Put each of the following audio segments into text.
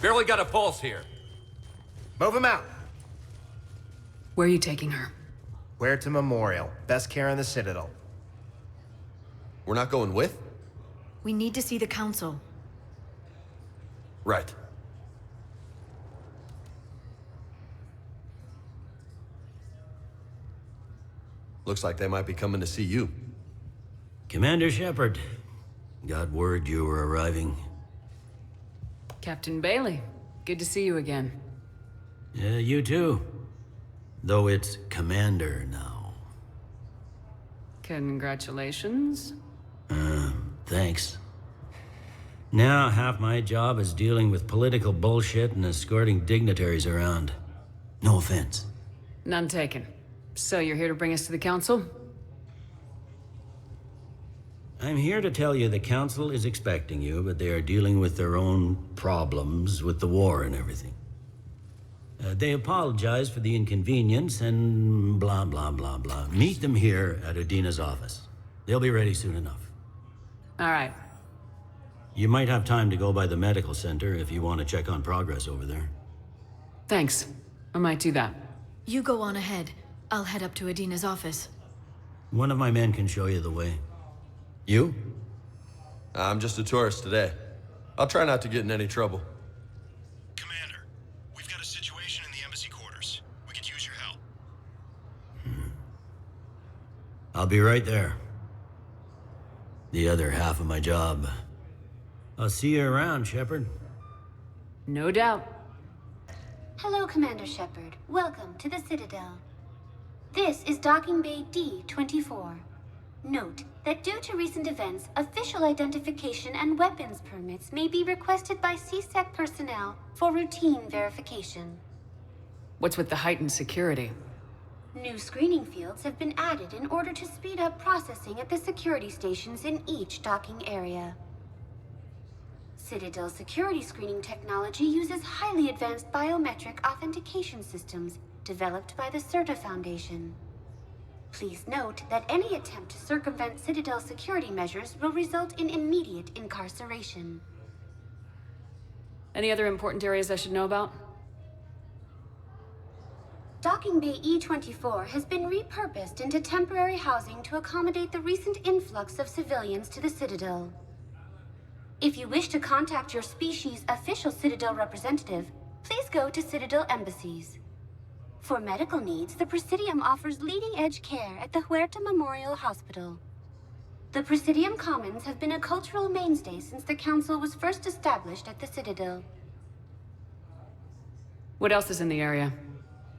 Barely got a pulse here. Move him out. Where are you taking her? Where to Memorial. Best care in the Citadel. We're not going with? We need to see the Council. Right. Looks like they might be coming to see you. Commander Shepard, got word you were arriving. Captain Bailey, good to see you again. Yeah, you too. Though it's Commander now. Congratulations. Thanks. Now half my job is dealing with political bullshit and escorting dignitaries around. No offense. None taken. So you're here to bring us to the Council? I'm here to tell you the Council is expecting you, but they are dealing with their own problems with the war and everything. They apologize for the inconvenience and blah, blah, blah, blah. Meet them here at Udina's office. They'll be ready soon enough. All right. You might have time to go by the medical center if you want to check on progress over there. Thanks. I might do that. You go on ahead. I'll head up to Adina's office. One of my men can show you the way. You? I'm just a tourist today. I'll try not to get in any trouble. Commander, we've got a situation in the embassy quarters. We could use your help. I'll be right there. The other half of my job. I'll see you around, Shepard. No doubt. Hello, Commander Shepard. Welcome to the Citadel. This is Docking Bay D-24. Note that due to recent events, official identification and weapons permits may be requested by CSEC personnel for routine verification. What's with the heightened security? New screening fields have been added in order to speed up processing at the security stations in each docking area. Citadel security screening technology uses highly advanced biometric authentication systems developed by the CERTA Foundation. Please note that any attempt to circumvent Citadel security measures will result in immediate incarceration. Any other important areas I should know about? Docking Bay E-24 has been repurposed into temporary housing to accommodate the recent influx of civilians to the Citadel. If you wish to contact your species' official Citadel representative, please go to Citadel embassies. For medical needs, the Presidium offers leading-edge care at the Huerta Memorial Hospital. The Presidium Commons have been a cultural mainstay since the Council was first established at the Citadel. What else is in the area?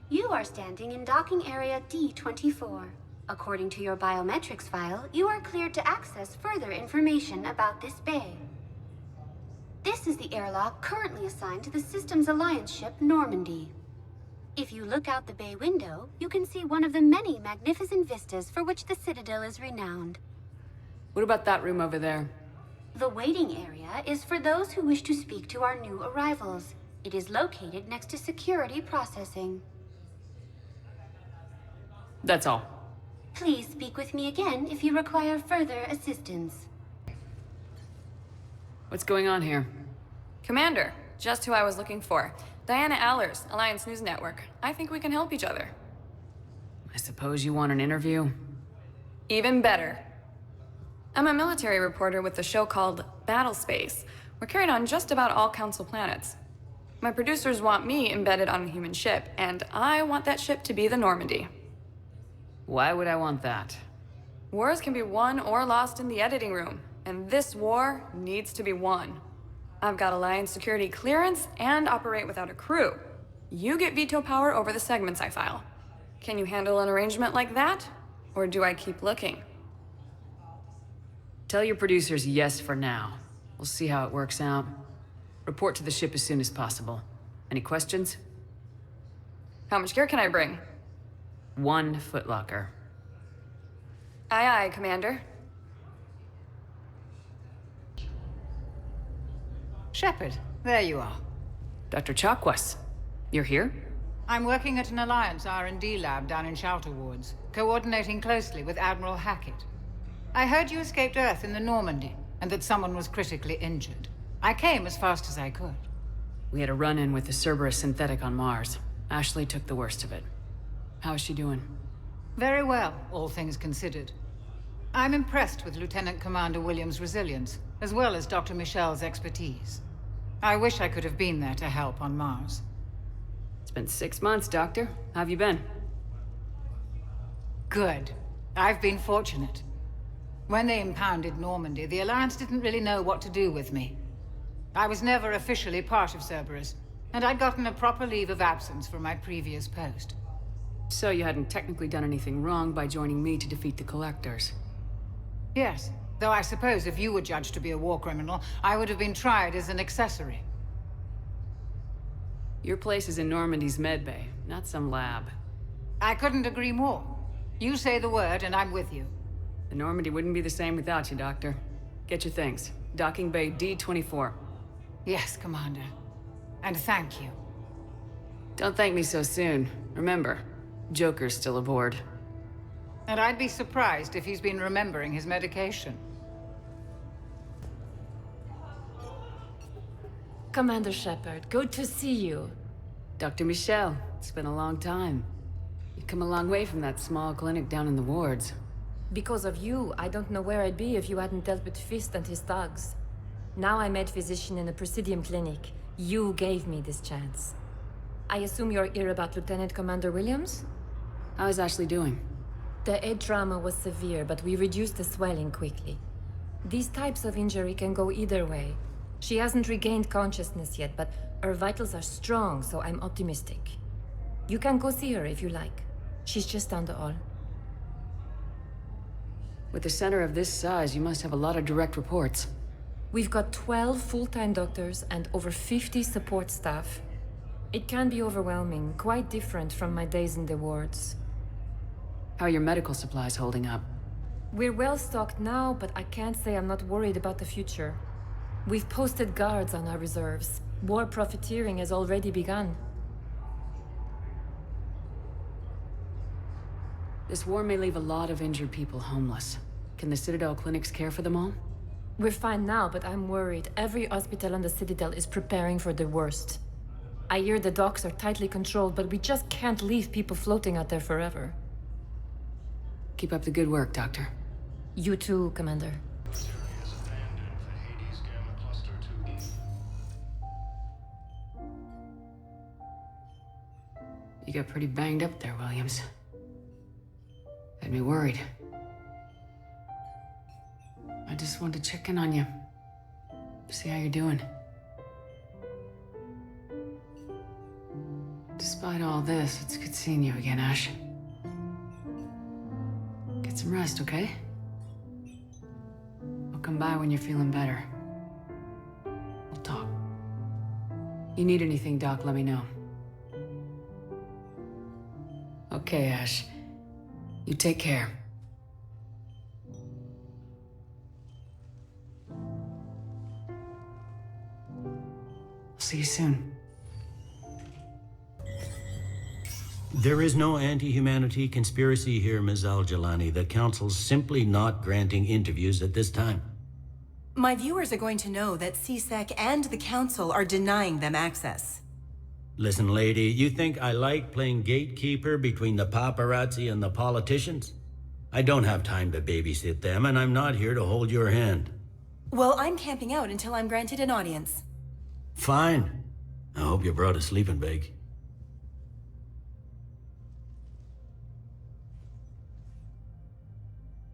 You are standing in docking area D-24. According to your biometrics file, you are cleared to access further information about this bay. This is the airlock currently assigned to the Systems Alliance ship Normandy. If you look out the bay window, you can see one of the many magnificent vistas for which the Citadel is renowned. What about that room over there? The waiting area is for those who wish to speak to our new arrivals. It is located next to security processing. That's all. Please speak with me again if you require further assistance. What's going on here? Commander, just who I was looking for. Diana Allers, Alliance News Network. I think we can help each other. I suppose you want an interview? Even better. I'm a military reporter with a show called Battle Space. We're carried on just about all Council planets. My producers want me embedded on a human ship, and I want that ship to be the Normandy. Why would I want that? Wars can be won or lost in the editing room, and this war needs to be won. I've got Alliance security clearance and operate without a crew. You get veto power over the segments I file. Can you handle an arrangement like that? Or do I keep looking? Tell your producers yes for now. We'll see how it works out. Report to the ship as soon as possible. Any questions? How much gear can I bring? 1 footlocker. Aye, aye, Commander. Shepard, there you are. Dr. Chakwas, you're here? I'm working at an Alliance R&D lab down in Shelter Wards, coordinating closely with Admiral Hackett. I heard you escaped Earth in the Normandy, and that someone was critically injured. I came as fast as I could. We had a run-in with the Cerberus synthetic on Mars. Ashley took the worst of it. How is she doing? Very well, all things considered. I'm impressed with Lieutenant Commander Williams' resilience, as well as Dr. Michel's expertise. I wish I could have been there to help on Mars. It's been 6 months, Doctor. How have you been? Good. I've been fortunate. When they impounded Normandy, the Alliance didn't really know what to do with me. I was never officially part of Cerberus, and I'd gotten a proper leave of absence from my previous post. So you hadn't technically done anything wrong by joining me to defeat the Collectors? Yes, though I suppose if you were judged to be a war criminal, I would have been tried as an accessory. Your place is in Normandy's medbay, not some lab. I couldn't agree more. You say the word, and I'm with you. The Normandy wouldn't be the same without you, Doctor. Get your things. Docking Bay D-24. Yes, Commander. And thank you. Don't thank me so soon. Remember, Joker's still aboard. And I'd be surprised if he's been remembering his medication. Commander Shepard, good to see you. Dr. Michel, it's been a long time. You've come a long way from that small clinic down in the wards. Because of you, I don't know where I'd be if you hadn't dealt with Fist and his thugs. Now I'm head physician in a Presidium clinic. You gave me this chance. I assume you're here about Lieutenant Commander Williams? How is Ashley doing? The head trauma was severe, but we reduced the swelling quickly. These types of injury can go either way. She hasn't regained consciousness yet, but her vitals are strong, so I'm optimistic. You can go see her if you like. She's just down the hall. With a center of this size, you must have a lot of direct reports. We've got 12 full-time doctors and over 50 support staff. It can be overwhelming, quite different from my days in the wards. How are your medical supplies holding up? We're well stocked now, but I can't say I'm not worried about the future. We've posted guards on our reserves. War profiteering has already begun. This war may leave a lot of injured people homeless. Can the Citadel clinics care for them all? We're fine now, but I'm worried. Every hospital on the Citadel is preparing for the worst. I hear the docks are tightly controlled, but we just can't leave people floating out there forever. Keep up the good work, Doctor. You too, Commander. You got pretty banged up there, Williams. Had me worried. I just wanted to check in on you. See how you're doing. Despite all this, it's good seeing you again, Ash. Get some rest, okay? I'll come by when you're feeling better. We'll talk. You need anything, Doc, let me know. Okay, Ash. You take care. I'll see you soon. There is no anti-humanity conspiracy here, Ms. Al-Jalani. The Council's simply not granting interviews at this time. My viewers are going to know that CSEC and the Council are denying them access. Listen, lady, you think I like playing gatekeeper between the paparazzi and the politicians? I don't have time to babysit them, and I'm not here to hold your hand. Well, I'm camping out until I'm granted an audience. Fine. I hope you brought a sleeping bag.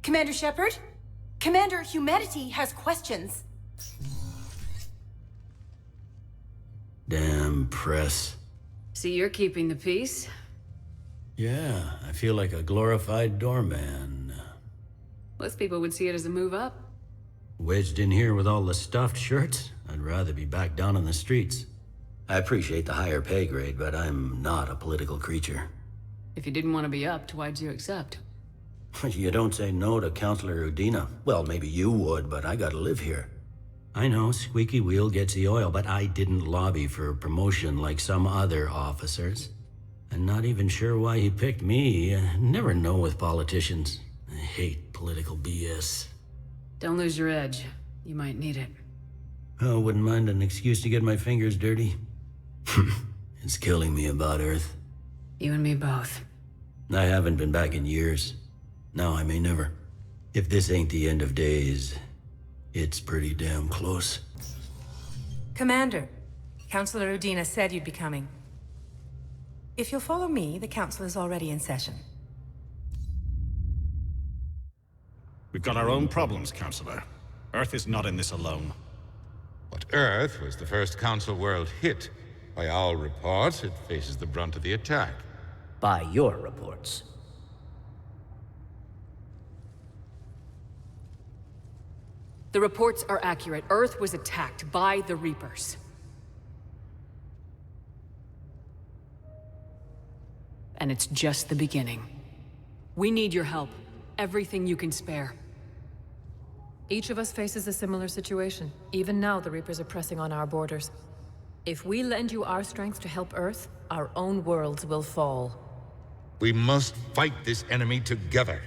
Commander Shepard? Commander, humanity has questions. Damn press. See, you're keeping the peace. Yeah, I feel like a glorified doorman. Most people would see it as a move up. Wedged in here with all the stuffed shirts, I'd rather be back down on the streets. I appreciate the higher pay grade, but I'm not a political creature. If you didn't want to be upped, why'd you accept? You don't say no to Counselor Udina. Well, maybe you would, but I gotta live here. I know, squeaky wheel gets the oil, but I didn't lobby for promotion like some other officers. I'm not even sure why he picked me. I never know with politicians. I hate political BS. Don't lose your edge. You might need it. Oh, wouldn't mind an excuse to get my fingers dirty. It's killing me about Earth. You and me both. I haven't been back in years. Now I may never. If this ain't the end of days, it's pretty damn close. Commander, Councilor Udina said you'd be coming. If you'll follow me, the council is already in session. We've got our own problems, Counselor. Earth is not in this alone. But Earth was the first Council world hit. By all reports, it faces the brunt of the attack. By your reports. The reports are accurate. Earth was attacked by the Reapers. And it's just the beginning. We need your help. Everything you can spare. Each of us faces a similar situation. Even now, the Reapers are pressing on our borders. If we lend you our strength to help Earth, our own worlds will fall. We must fight this enemy together.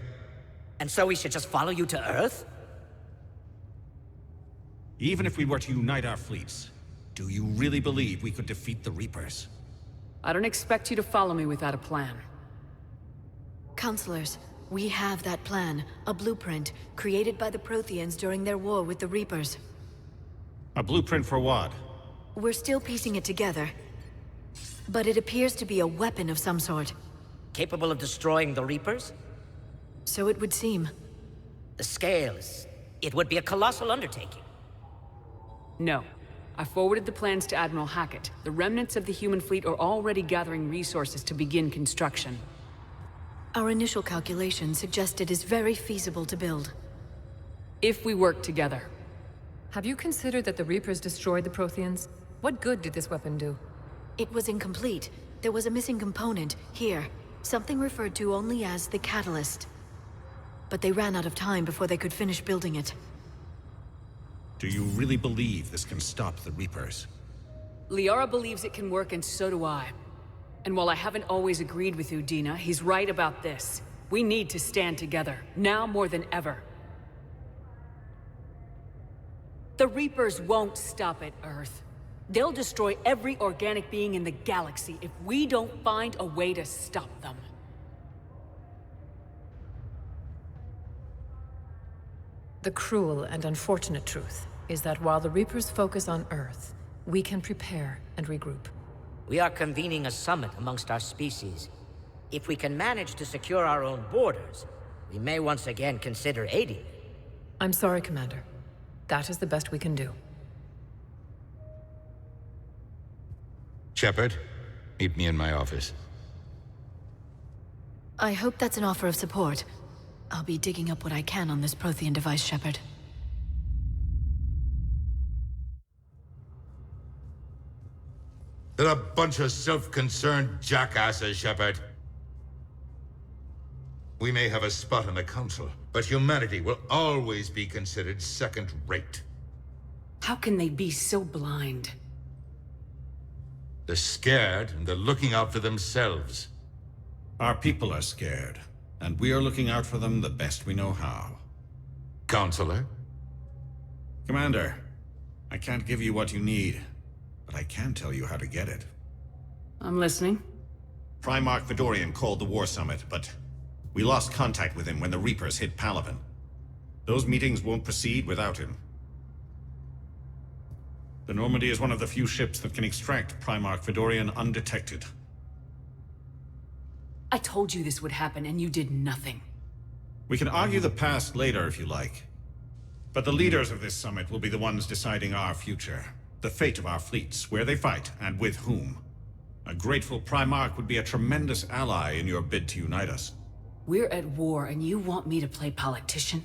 And so we should just follow you to Earth? Even if we were to unite our fleets, do you really believe we could defeat the Reapers? I don't expect you to follow me without a plan. Counselors, we have that plan. A blueprint, created by the Protheans during their war with the Reapers. A blueprint for what? We're still piecing it together. But it appears to be a weapon of some sort. Capable of destroying the Reapers? So it would seem. The scale is... it would be a colossal undertaking. No. I forwarded the plans to Admiral Hackett. The remnants of the human fleet are already gathering resources to begin construction. Our initial calculations suggest it is very feasible to build. If we work together. Have you considered that the Reapers destroyed the Protheans? What good did this weapon do? It was incomplete. There was a missing component, here. Something referred to only as the catalyst. But they ran out of time before they could finish building it. Do you really believe this can stop the Reapers? Liara believes it can work, and so do I. And while I haven't always agreed with Udina, he's right about this. We need to stand together, now more than ever. The Reapers won't stop at Earth. They'll destroy every organic being in the galaxy if we don't find a way to stop them. The cruel and unfortunate truth is that while the Reapers focus on Earth, we can prepare and regroup. We are convening a summit amongst our species. If we can manage to secure our own borders, we may once again consider aiding. I'm sorry, Commander. That is the best we can do. Shepard, meet me in my office. I hope that's an offer of support. I'll be digging up what I can on this Prothean device, Shepard. They're a bunch of self-concerned jackasses, Shepard. We may have a spot in the Council, but humanity will always be considered second-rate. How can they be so blind? They're scared, and they're looking out for themselves. Our people are scared, and we are looking out for them the best we know how. Counselor? Commander, I can't give you what you need, but I can tell you how to get it. I'm listening. Primarch Fedorian called the War Summit, but we lost contact with him when the Reapers hit Palaven. Those meetings won't proceed without him. The Normandy is one of the few ships that can extract Primarch Fedorian undetected. I told you this would happen, and you did nothing. We can argue the past later if you like. But the leaders of this summit will be the ones deciding our future. The fate of our fleets, where they fight, and with whom. A grateful Primarch would be a tremendous ally in your bid to unite us. We're at war, and you want me to play politician?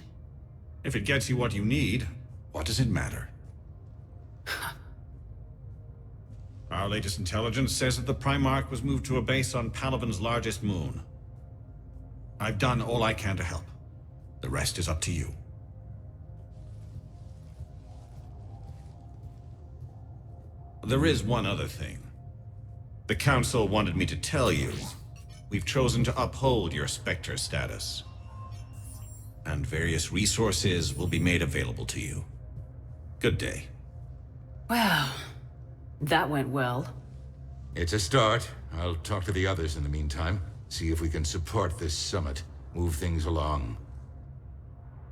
If it gets you what you need, what does it matter? Our latest intelligence says that the Primarch was moved to a base on Palaven's largest moon. I've done all I can to help. The rest is up to you. There is one other thing. The Council wanted me to tell you. We've chosen to uphold your Spectre status. And various resources will be made available to you. Good day. Well, that went well. It's a start. I'll talk to the others in the meantime. See if we can support this summit. Move things along.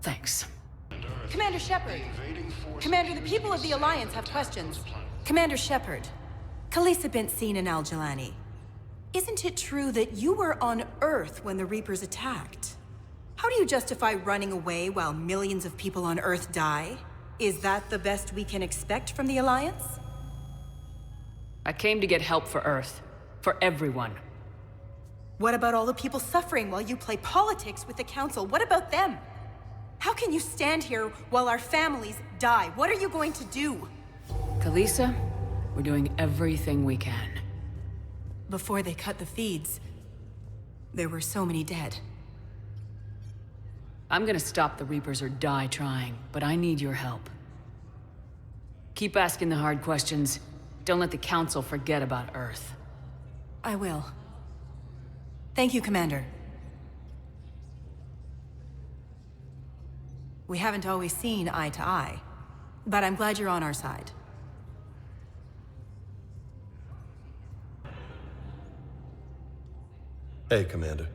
Thanks. Commander Shepard. Commander, the people of the Alliance have questions. Commander Shepard. Khalisah bint Sin and Al-Jalani. Isn't it true that you were on Earth when the Reapers attacked? How do you justify running away while millions of people on Earth die? Is that the best we can expect from the Alliance? I came to get help for Earth. For everyone. What about all the people suffering while you play politics with the Council? What about them? How can you stand here while our families die? What are you going to do? Khalisah, we're doing everything we can. Before they cut the feeds, there were so many dead. I'm gonna stop the Reapers or die trying, but I need your help. Keep asking the hard questions. Don't let the Council forget about Earth. I will. Thank you, Commander. We haven't always seen eye to eye, but I'm glad you're on our side. Hey, Commander.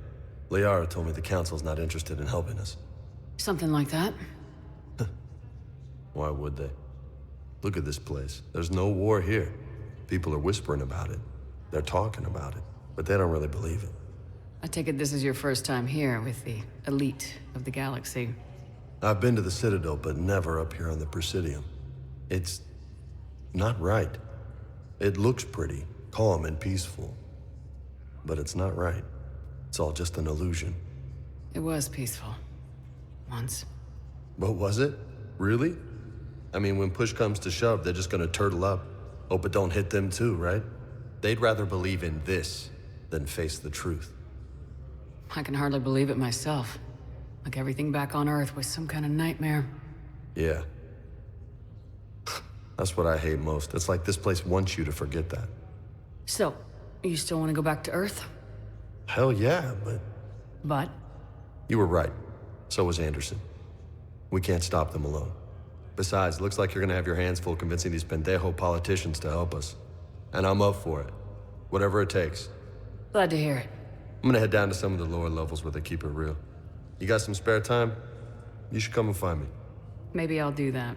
Liara told me the Council's not interested in helping us. Something like that. Why would they? Look at this place. There's no war here. People are whispering about it. They're talking about it, but they don't really believe it. I take it this is your first time here with the elite of the galaxy. I've been to the Citadel, but never up here on the Presidium. It's not right. It looks pretty, calm and peaceful, but it's not right. It's all just an illusion. It was peaceful. Once. But was it? Really? I mean, when push comes to shove, they're just gonna turtle up. Hope it don't hit them too, right? They'd rather believe in this than face the truth. I can hardly believe it myself. Like everything back on Earth was some kind of nightmare. Yeah. That's what I hate most. It's like this place wants you to forget that. So, you still want to go back to Earth? Hell yeah, but... But? You were right. So was Anderson. We can't stop them alone. Besides, looks like you're gonna have your hands full convincing these pendejo politicians to help us. And I'm up for it. Whatever it takes. Glad to hear it. I'm gonna head down to some of the lower levels where they keep it real. You got some spare time? You should come and find me. Maybe I'll do that.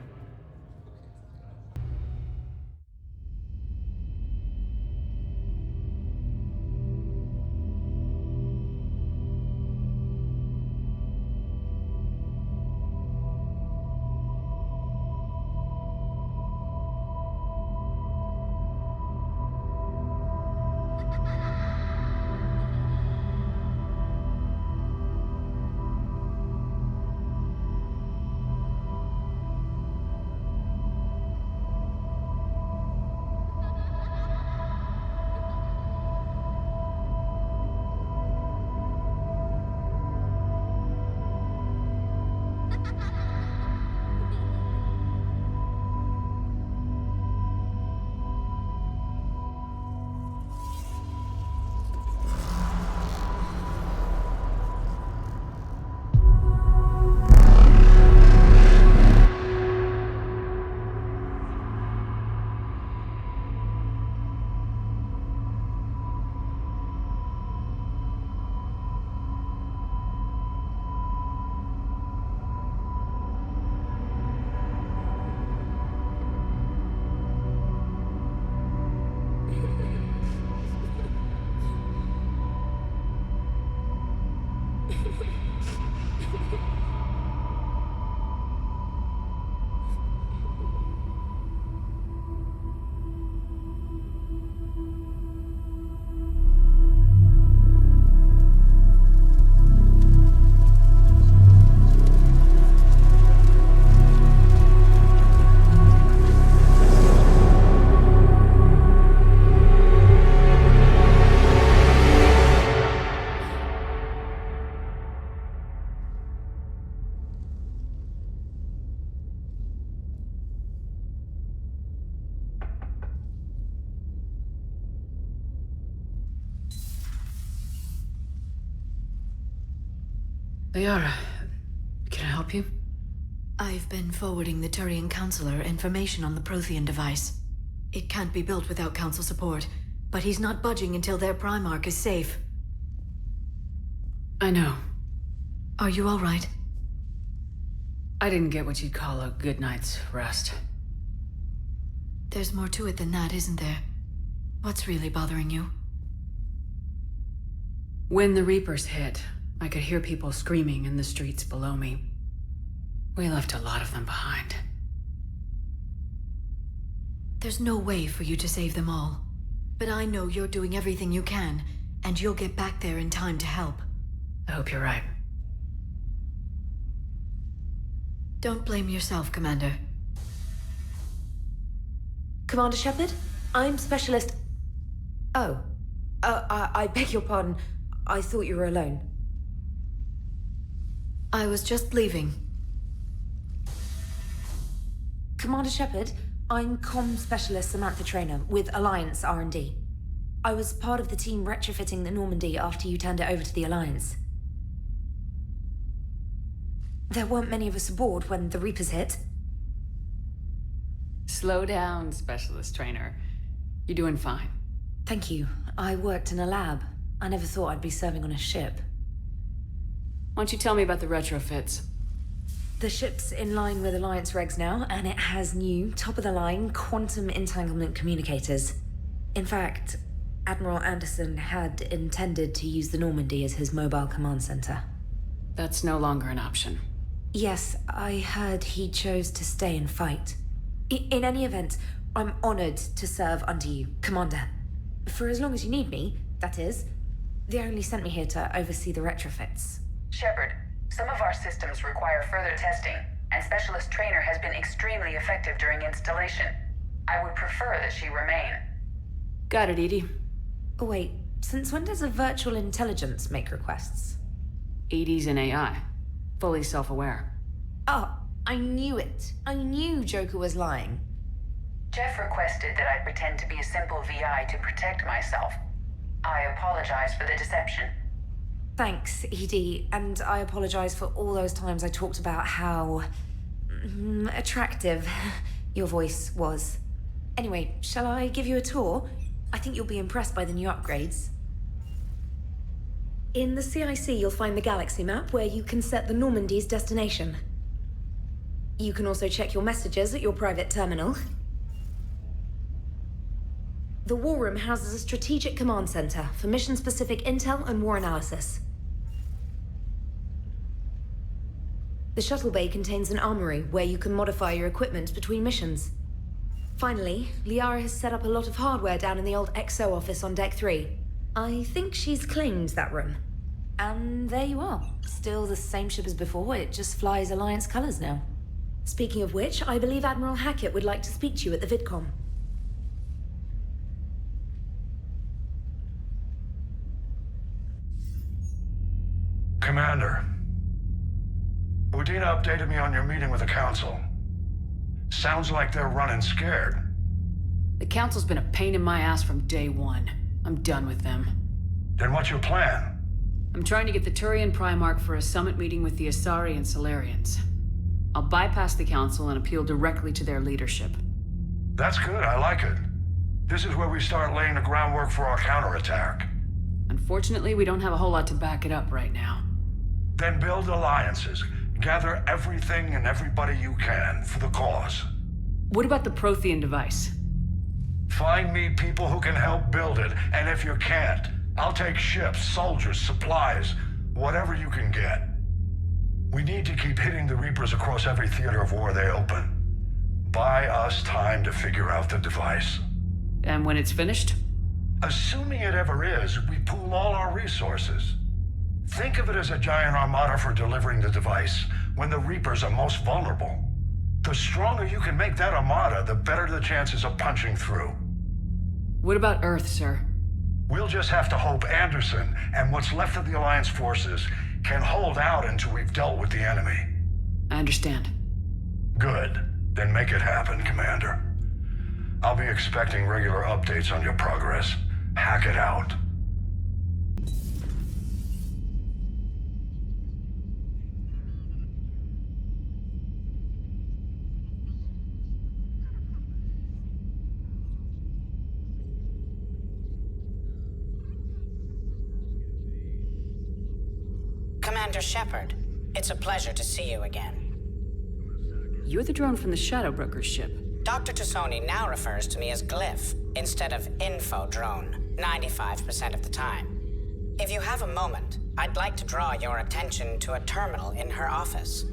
Liara, can I help you? I've been forwarding the Turian Councilor information on the Prothean device. It can't be built without Council support. But he's not budging until their Primarch is safe. I know. Are you all right? I didn't get what you'd call a good night's rest. There's more to it than that, isn't there? What's really bothering you? When the Reapers hit, I could hear people screaming in the streets below me. We left a lot of them behind. There's no way for you to save them all. But I know you're doing everything you can, and you'll get back there in time to help. I hope you're right. Don't blame yourself, Commander. Commander Shepard, I'm Specialist... Oh. I beg your pardon. I thought you were alone. I was just leaving. Commander Shepard, I'm Comm Specialist Samantha Traynor with Alliance R&D. I was part of the team retrofitting the Normandy after you turned it over to the Alliance. There weren't many of us aboard when the Reapers hit. Slow down, Specialist Trainer. You're doing fine. Thank you. I worked in a lab. I never thought I'd be serving on a ship. Why don't you tell me about the retrofits? The ship's in line with Alliance regs now, and it has new, top-of-the-line quantum entanglement communicators. In fact, Admiral Anderson had intended to use the Normandy as his mobile command center. That's no longer an option. Yes, I heard he chose to stay and fight. In any event, I'm honored to serve under you, Commander. For as long as you need me, that is. They only sent me here to oversee the retrofits. Shepard, some of our systems require further testing, and Specialist Trainer has been extremely effective during installation. I would prefer that she remain. Got it, Edie. Oh, wait, since when does a virtual intelligence make requests? Edie's an AI. Fully self-aware. Oh, I knew it. I knew Joker was lying. Jeff requested that I pretend to be a simple VI to protect myself. I apologize for the deception. Thanks, Edie, and I apologize for all those times I talked about how... attractive your voice was. Anyway, shall I give you a tour? I think you'll be impressed by the new upgrades. In the CIC, you'll find the galaxy map where you can set the Normandy's destination. You can also check your messages at your private terminal. The War Room houses a strategic command center for mission-specific intel and war analysis. The shuttle bay contains an armory where you can modify your equipment between missions. Finally, Liara has set up a lot of hardware down in the old XO office on Deck 3. I think she's claimed that room. And there you are. Still the same ship as before, it just flies Alliance colors now. Speaking of which, I believe Admiral Hackett would like to speak to you at the VidCom. Commander, Udina updated me on your meeting with the Council. Sounds like they're running scared. The Council's been a pain in my ass from day one. I'm done with them. Then what's your plan? I'm trying to get the Turian Primarch for a summit meeting with the Asari and Solarians. I'll bypass the Council and appeal directly to their leadership. That's good, I like it. This is where we start laying the groundwork for our counterattack. Unfortunately, we don't have a whole lot to back it up right now. Then build alliances. Gather everything and everybody you can for the cause. What about the Prothean device? Find me people who can help build it, and if you can't, I'll take ships, soldiers, supplies, whatever you can get. We need to keep hitting the Reapers across every theater of war they open. Buy us time to figure out the device. And when it's finished? Assuming it ever is, we pool all our resources. Think of it as a giant armada for delivering the device when the Reapers are most vulnerable. The stronger you can make that armada, the better the chances of punching through. What about Earth, sir? We'll just have to hope Anderson and what's left of the Alliance forces can hold out until we've dealt with the enemy. I understand. Good. Then make it happen, Commander. I'll be expecting regular updates on your progress. Hack it out. Commander Shepard. It's a pleasure to see you again. You're the drone from the Shadow Broker's ship. Dr. Tassoni now refers to me as Glyph, instead of Info Drone, 95% of the time. If you have a moment, I'd like to draw your attention to a terminal in her office.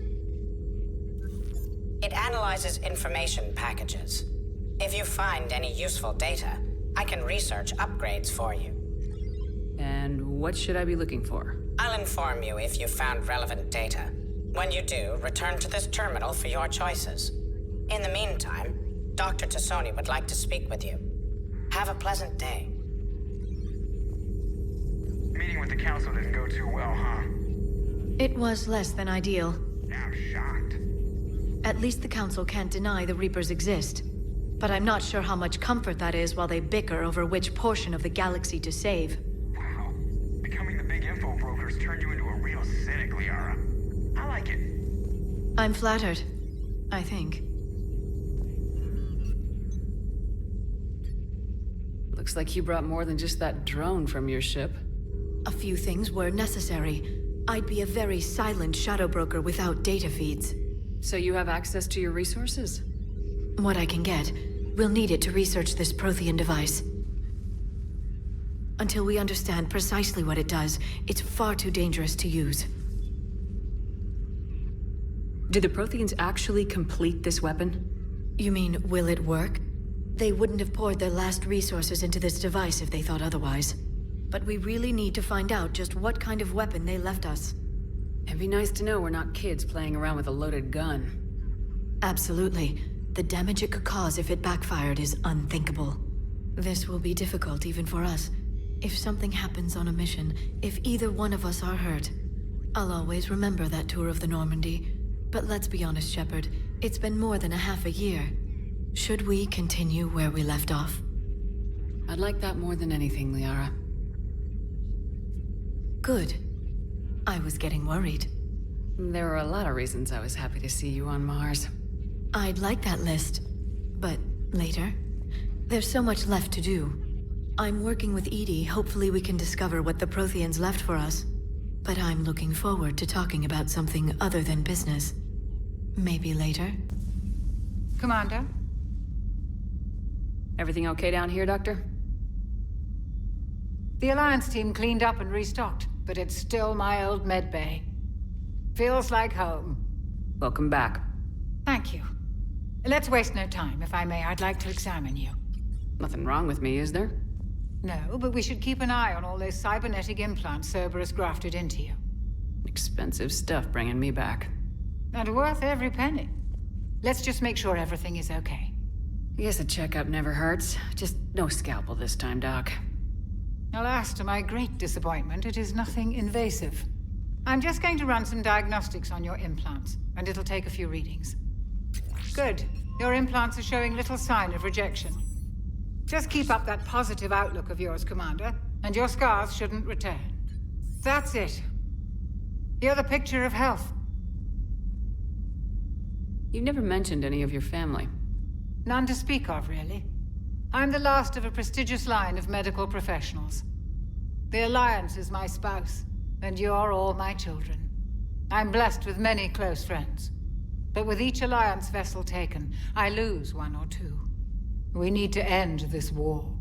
It analyzes information packages. If you find any useful data, I can research upgrades for you. And what should I be looking for? I'll inform you if you found relevant data. When you do, return to this terminal for your choices. In the meantime, Dr. Tassoni would like to speak with you. Have a pleasant day. Meeting with the council didn't go too well, huh? It was less than ideal. I'm shocked. At least the council can't deny the Reapers exist. But I'm not sure how much comfort that is while they bicker over which portion of the galaxy to save. Wow. Becoming the big info brokers turned you into a real cynic, Liara. I like it. I'm flattered. I think. Looks like you brought more than just that drone from your ship. A few things were necessary. I'd be a very silent shadow broker without data feeds. So you have access to your resources? What I can get. We'll need it to research this Prothean device. Until we understand precisely what it does, it's far too dangerous to use. Did the Protheans actually complete this weapon? You mean, will it work? They wouldn't have poured their last resources into this device if they thought otherwise. But we really need to find out just what kind of weapon they left us. It'd be nice to know we're not kids playing around with a loaded gun. Absolutely. The damage it could cause if it backfired is unthinkable. This will be difficult even for us. If something happens on a mission, if either one of us are hurt, I'll always remember that tour of the Normandy. But let's be honest, Shepard. It's been more than a half a year. Should we continue where we left off? I'd like that more than anything, Liara. Good. I was getting worried. There were a lot of reasons I was happy to see you on Mars. I'd like that list. But later? There's so much left to do. I'm working with EDI. Hopefully we can discover what the Protheans left for us. But I'm looking forward to talking about something other than business. Maybe later? Commander? Everything okay down here, Doctor? The Alliance team cleaned up and restocked, but it's still my old medbay. Feels like home. Welcome back. Thank you. Let's waste no time. If I may, I'd like to examine you. Nothing wrong with me, is there? No, but we should keep an eye on all those cybernetic implants Cerberus grafted into you. Expensive stuff bringing me back. And worth every penny. Let's just make sure everything is okay. I guess a checkup never hurts. Just no scalpel this time, Doc. Alas, to my great disappointment, it is nothing invasive. I'm just going to run some diagnostics on your implants, and it'll take a few readings. Good. Your implants are showing little sign of rejection. Just keep up that positive outlook of yours, Commander, and your scars shouldn't return. That's it. You're the picture of health. You never mentioned any of your family. None to speak of, really. I'm the last of a prestigious line of medical professionals. The Alliance is my spouse, and you're all my children. I'm blessed with many close friends. But with each Alliance vessel taken, I lose one or two. We need to end this war.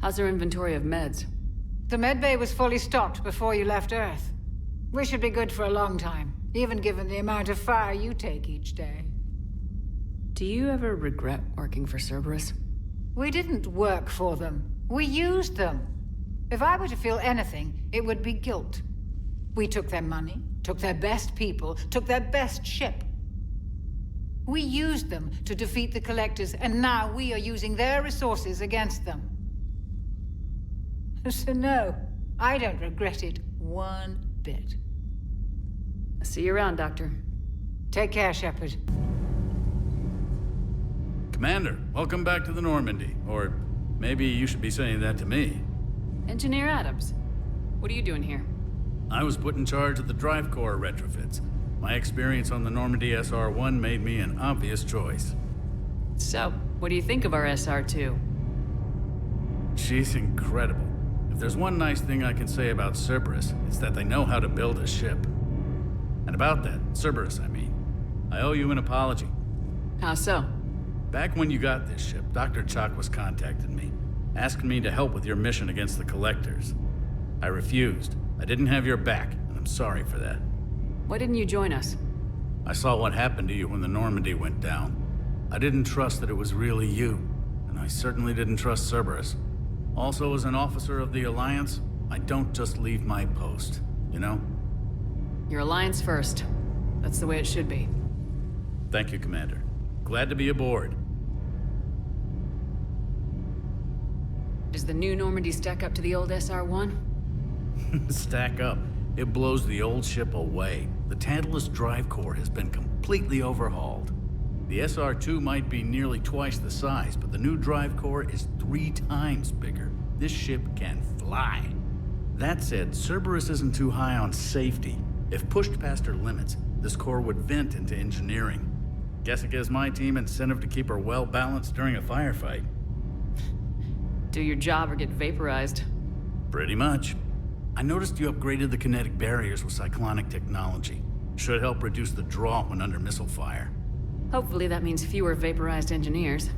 How's their inventory of meds? The medbay was fully stocked before you left Earth. We should be good for a long time, even given the amount of fire you take each day. Do you ever regret working for Cerberus? We didn't work for them. We used them. If I were to feel anything, it would be guilt. We took their money, took their best people, took their best ship. We used them to defeat the Collectors, and now we are using their resources against them. So no, I don't regret it one bit. I'll see you around, Doctor. Take care, Shepard. Commander, welcome back to the Normandy. Or maybe you should be saying that to me. Engineer Adams, what are you doing here? I was put in charge of the drive core retrofits. My experience on the Normandy SR-1 made me an obvious choice. So, what do you think of our SR-2? She's incredible. If there's one nice thing I can say about Cerberus, it's that they know how to build a ship. And about that, Cerberus, I mean, I owe you an apology. How so? Back when you got this ship, Dr. Chakwas contacted me, asking me to help with your mission against the Collectors. I refused. I didn't have your back, and I'm sorry for that. Why didn't you join us? I saw what happened to you when the Normandy went down. I didn't trust that it was really you, and I certainly didn't trust Cerberus. Also, as an officer of the Alliance, I don't just leave my post, you know? Your Alliance first. That's the way it should be. Thank you, Commander. Glad to be aboard. Does the new Normandy stack up to the old SR-1? Stack up. It blows the old ship away. The Tantalus drive core has been completely overhauled. The SR-2 might be nearly twice the size, but the new drive core is 3 times bigger. This ship can fly. That said, Cerberus isn't too high on safety. If pushed past her limits, this core would vent into engineering. Guess it gives my team incentive to keep her well-balanced during a firefight. Do your job or get vaporized. Pretty much. I noticed you upgraded the kinetic barriers with cyclonic technology. Should help reduce the draw when under missile fire. Hopefully that means fewer vaporized engineers.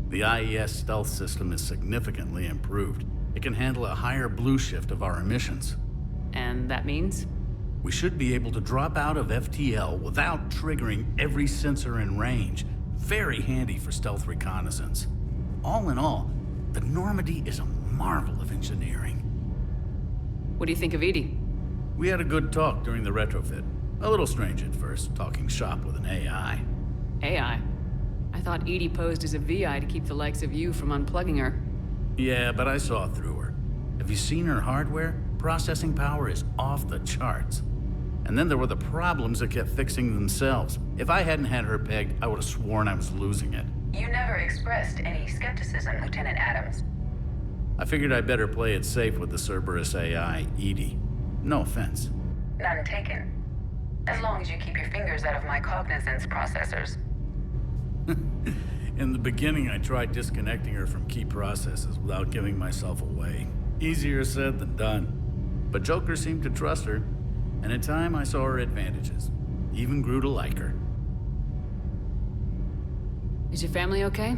The IES stealth system is significantly improved. It can handle a higher blue shift of our emissions. And that means? We should be able to drop out of FTL without triggering every sensor in range. Very handy for stealth reconnaissance. All in all, the Normandy is a marvel of engineering. What do you think of Edie? We had a good talk during the retrofit. A little strange at first, talking shop with an AI. AI? I thought Edie posed as a VI to keep the likes of you from unplugging her. Yeah, but I saw through her. Have you seen her hardware? Processing power is off the charts. And then there were the problems that kept fixing themselves. If I hadn't had her pegged, I would have sworn I was losing it. You never expressed any skepticism, Lieutenant Adams. I figured I'd better play it safe with the Cerberus AI, Edie. No offense. None taken. As long as you keep your fingers out of my cognizance processors. In the beginning, I tried disconnecting her from key processes without giving myself away. Easier said than done. But Joker seemed to trust her, and in time I saw her advantages. Even grew to like her. Is your family okay?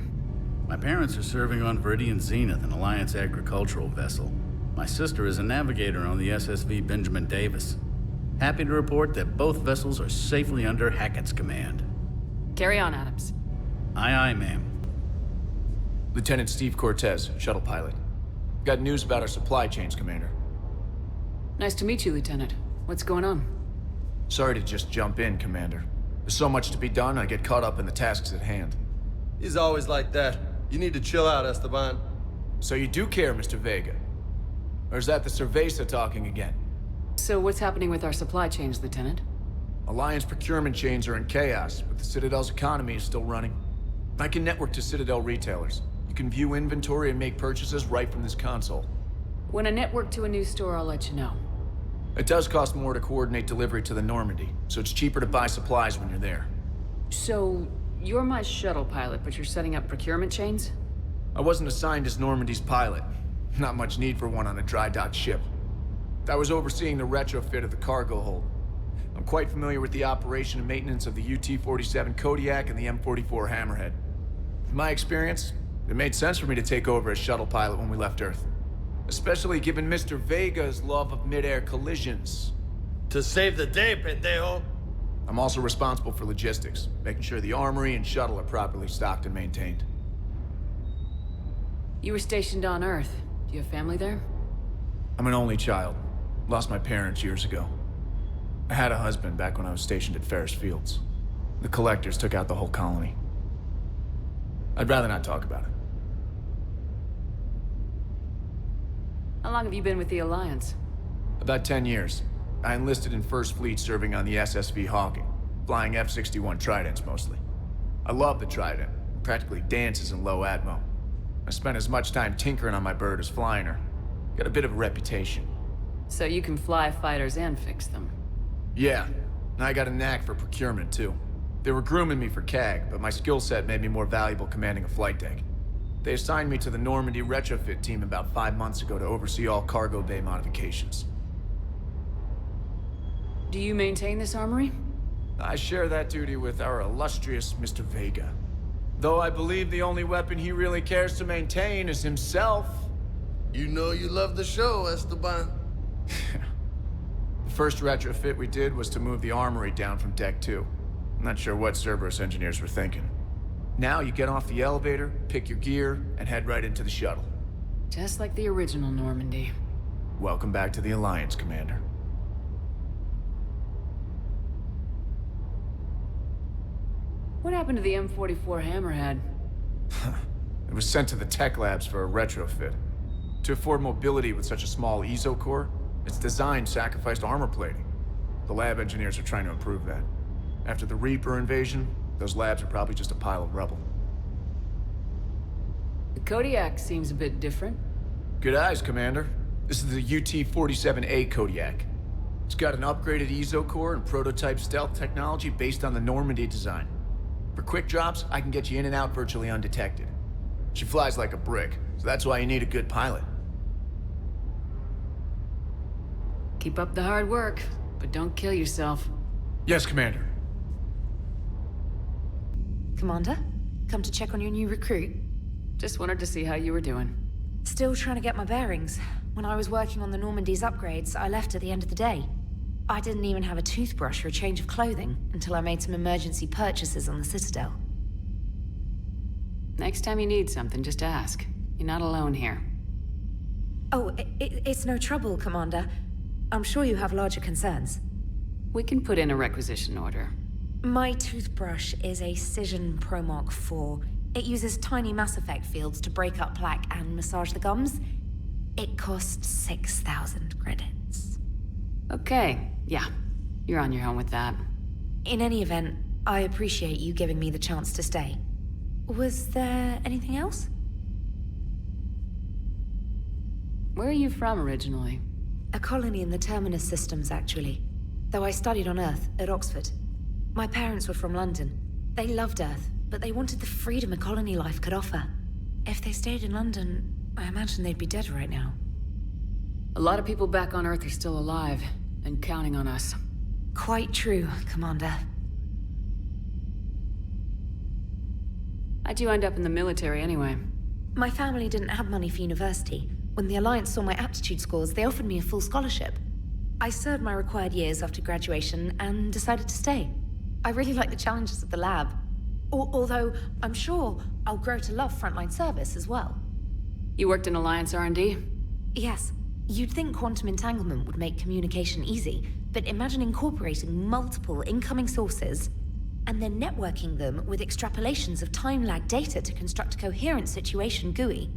My parents are serving on Viridian Zenith, an Alliance agricultural vessel. My sister is a navigator on the SSV Benjamin Davis. Happy to report that both vessels are safely under Hackett's command. Carry on, Adams. Aye, aye, ma'am. Lieutenant Steve Cortez, shuttle pilot. Got news about our supply chains, Commander. Nice to meet you, Lieutenant. What's going on? Sorry to just jump in, Commander. There's so much to be done, I get caught up in the tasks at hand. He's always like that. You need to chill out, Esteban. So you do care, Mr. Vega? Or is that the Cerveza talking again? So what's happening with our supply chains, Lieutenant? Alliance procurement chains are in chaos, but the Citadel's economy is still running. I can network to Citadel retailers. You can view inventory and make purchases right from this console. When I network to a new store, I'll let you know. It does cost more to coordinate delivery to the Normandy, so it's cheaper to buy supplies when you're there. So, you're my shuttle pilot, but you're setting up procurement chains? I wasn't assigned as Normandy's pilot. Not much need for one on a dry dock ship. I was overseeing the retrofit of the cargo hold. I'm quite familiar with the operation and maintenance of the UT-47 Kodiak and the M44 Hammerhead. In my experience, it made sense for me to take over as shuttle pilot when we left Earth. Especially given Mr. Vega's love of mid-air collisions. To save the day, pendejo! I'm also responsible for logistics, making sure the armory and shuttle are properly stocked and maintained. You were stationed on Earth. Do you have family there? I'm an only child. Lost my parents years ago. I had a husband back when I was stationed at Ferris Fields. The Collectors took out the whole colony. I'd rather not talk about it. How long have you been with the Alliance? About 10 years. I enlisted in First Fleet serving on the SSV Hawking, flying F-61 Tridents mostly. I love the Trident. It practically dances in low atmo. I spent as much time tinkering on my bird as flying her. Got a bit of a reputation. So you can fly fighters and fix them? Yeah, and I got a knack for procurement too. They were grooming me for CAG, but my skill set made me more valuable commanding a flight deck. They assigned me to the Normandy retrofit team about 5 months ago to oversee all cargo bay modifications. Do you maintain this armory? I share that duty with our illustrious Mr. Vega. Though I believe the only weapon he really cares to maintain is himself. You know you love the show, Esteban. The first retrofit we did was to move the armory down from Deck 2. I'm not sure what Cerberus engineers were thinking. Now you get off the elevator, pick your gear, and head right into the shuttle. Just like the original Normandy. Welcome back to the Alliance, Commander. What happened to the M44 Hammerhead? It was sent to the tech labs for a retrofit. To afford mobility with such a small ESO core, its design sacrificed armor plating. The lab engineers are trying to improve that. After the Reaper invasion, those labs are probably just a pile of rubble. The Kodiak seems a bit different. Good eyes, Commander. This is the UT-47A Kodiak. It's got an upgraded ESO core and prototype stealth technology based on the Normandy design. For quick drops, I can get you in and out virtually undetected. She flies like a brick, so that's why you need a good pilot. Keep up the hard work, but don't kill yourself. Yes, Commander. Commander, come to check on your new recruit. Just wanted to see how you were doing. Still trying to get my bearings. When I was working on the Normandy's upgrades, I left at the end of the day. I didn't even have a toothbrush or a change of clothing until I made some emergency purchases on the Citadel. Next time you need something, just ask. You're not alone here. Oh, it's no trouble, Commander. I'm sure you have larger concerns. We can put in a requisition order. My toothbrush is a Cision Pro Mark IV. It uses tiny Mass Effect fields to break up plaque and massage the gums. It costs 6,000 credits. Okay, yeah. You're on your own with that. In any event, I appreciate you giving me the chance to stay. Was there anything else? Where are you from originally? A colony in the Terminus systems, actually. Though I studied on Earth, at Oxford. My parents were from London. They loved Earth, but they wanted the freedom a colony life could offer. If they stayed in London, I imagine they'd be dead right now. A lot of people back on Earth are still alive, and counting on us. Quite true, Commander. How'd you end up in the military anyway? My family didn't have money for university. When the Alliance saw my aptitude scores, they offered me a full scholarship. I served my required years after graduation and decided to stay. I really like the challenges of the lab. Although, I'm sure I'll grow to love frontline service as well. You worked in Alliance R&D? Yes. You'd think quantum entanglement would make communication easy, but imagine incorporating multiple incoming sources and then networking them with extrapolations of time-lag data to construct a coherent situation GUI.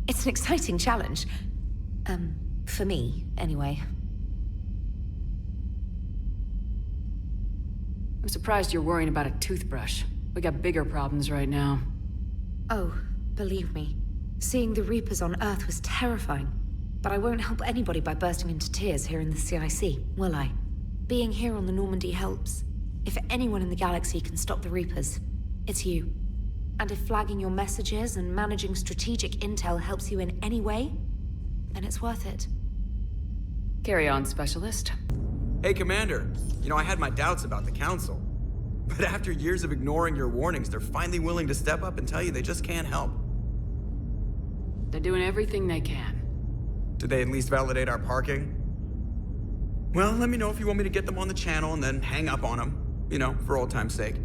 It's an exciting challenge. For me, anyway. I'm surprised you're worrying about a toothbrush. We got bigger problems right now. Oh, believe me. Seeing the Reapers on Earth was terrifying. But I won't help anybody by bursting into tears here in the CIC, will I? Being here on the Normandy helps. If anyone in the galaxy can stop the Reapers, it's you. And if flagging your messages and managing strategic intel helps you in any way, then it's worth it. Carry on, Specialist. Hey, Commander. You know, I had my doubts about the Council. But after years of ignoring your warnings, they're finally willing to step up and tell you they just can't help. They're doing everything they can. Did they at least validate our parking? Well, let me know if you want me to get them on the channel and then hang up on them. You know, for old time's sake.